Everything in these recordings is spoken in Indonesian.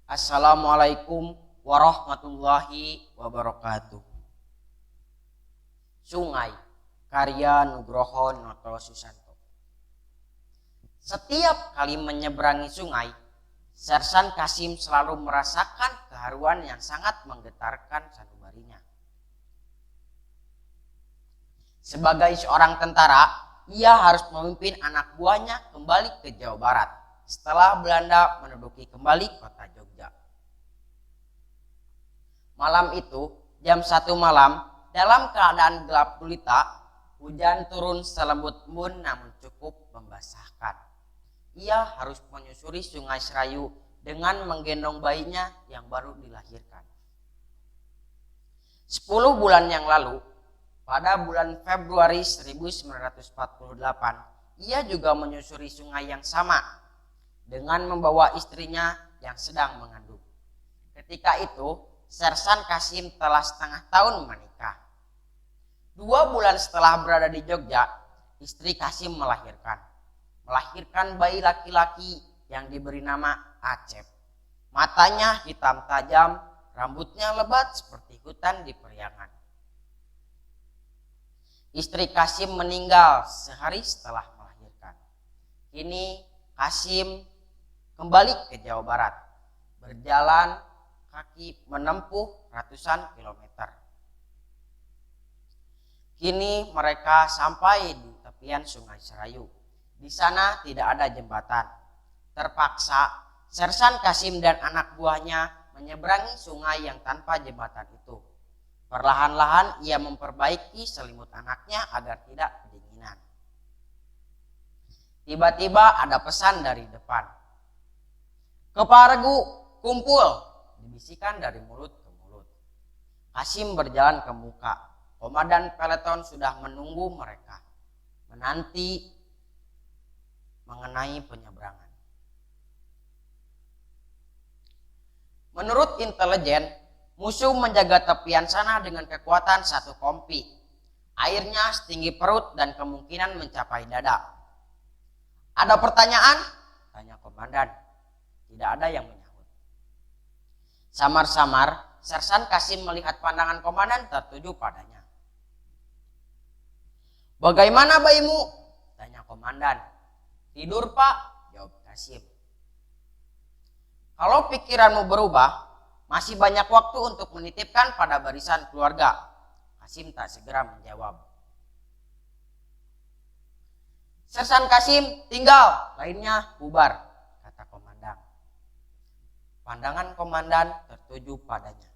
Assalamualaikum warahmatullahi wabarakatuh. Sungai, karya Nugroho Noto Susanto. Setiap kali menyeberangi sungai, Sersan Kasim selalu merasakan keharuan yang sangat menggetarkan sanubarinya. Sebagai seorang tentara, ia harus memimpin anak buahnya kembali ke Jawa Barat setelah Belanda menduduki kembali kota Jogja. Malam itu, jam 1 malam, dalam keadaan gelap gulita, hujan turun selembut embun namun cukup membasahkan. Ia harus menyusuri Sungai Serayu dengan menggendong bayinya yang baru dilahirkan. 10 bulan yang lalu, pada bulan Februari 1948, ia juga menyusuri sungai yang sama dengan membawa istrinya yang sedang mengandung. Ketika itu, Sersan Kasim telah setengah tahun menikah. 2 bulan setelah berada di Jogja, istri Kasim melahirkan bayi laki-laki yang diberi nama Acep. Matanya hitam tajam, rambutnya lebat seperti hutan di periangan. Istri Kasim meninggal sehari setelah melahirkan. Kini Kasim kembali ke Jawa Barat, berjalan kaki menempuh ratusan kilometer. Kini mereka sampai di tepian Sungai Serayu. Di sana tidak ada jembatan. Terpaksa Sersan Kasim dan anak buahnya menyeberangi sungai yang tanpa jembatan itu. Perlahan-lahan ia memperbaiki selimut anaknya agar tidak kedinginan. Tiba-tiba ada pesan dari depan. "Keparegu, kumpul!" dibisikkan dari mulut ke mulut. Kasim berjalan ke muka. Komandan peleton sudah menunggu mereka, menanti mengenai penyeberangan. Menurut intelijen, musuh menjaga tepian sana dengan kekuatan 1 kompi. Airnya setinggi perut dan kemungkinan mencapai dada. "Ada pertanyaan?" tanya komandan. Tidak ada yang menyahut. Samar-samar, Sersan Kasim melihat pandangan komandan tertuju padanya. "Bagaimana bayimu?" tanya komandan. "Tidur, Pak," jawab Kasim. "Kalau pikiranmu berubah, masih banyak waktu untuk menitipkan pada barisan keluarga." Kasim tak segera menjawab. "Sersan Kasim tinggal, lainnya bubar," kata komandan. Pandangan komandan tertuju padanya.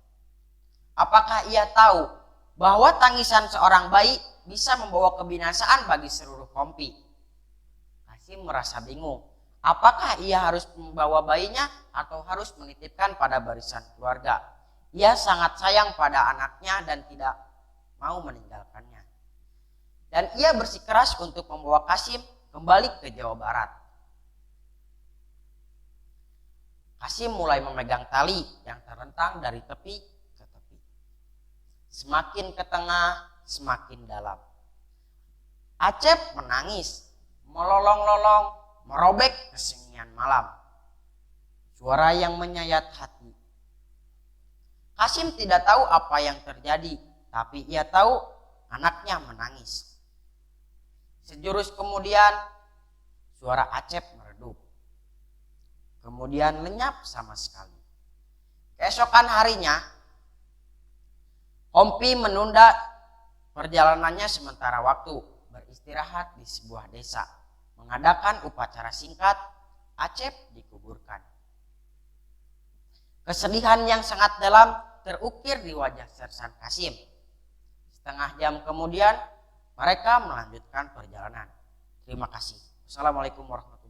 Apakah ia tahu bahwa tangisan seorang bayi bisa membawa kebinasaan bagi seluruh kompi? Kasim merasa bingung. Apakah ia harus membawa bayinya atau harus menitipkan pada barisan keluarga? Ia sangat sayang pada anaknya dan tidak mau meninggalkannya. Dan ia bersikeras untuk membawa Kasim kembali ke Jawa Barat. Kasim mulai memegang tali yang terentang dari tepi ke tepi. Semakin ke tengah, semakin dalam. Acep menangis, melolong-lolong, merobek kesunyian malam. Suara yang menyayat hati. Kasim tidak tahu apa yang terjadi, tapi ia tahu anaknya menangis. Sejurus kemudian, suara Acep meredup. Kemudian lenyap sama sekali. Keesokan harinya, kompi menunda perjalanannya sementara waktu, beristirahat di sebuah desa, mengadakan upacara singkat. Acep dikuburkan. Kesedihan yang sangat dalam terukir di wajah Sersan Kasim. Setengah jam kemudian, mereka melanjutkan perjalanan. Terima kasih. Assalamualaikum warahmatullahi wabarakatuh.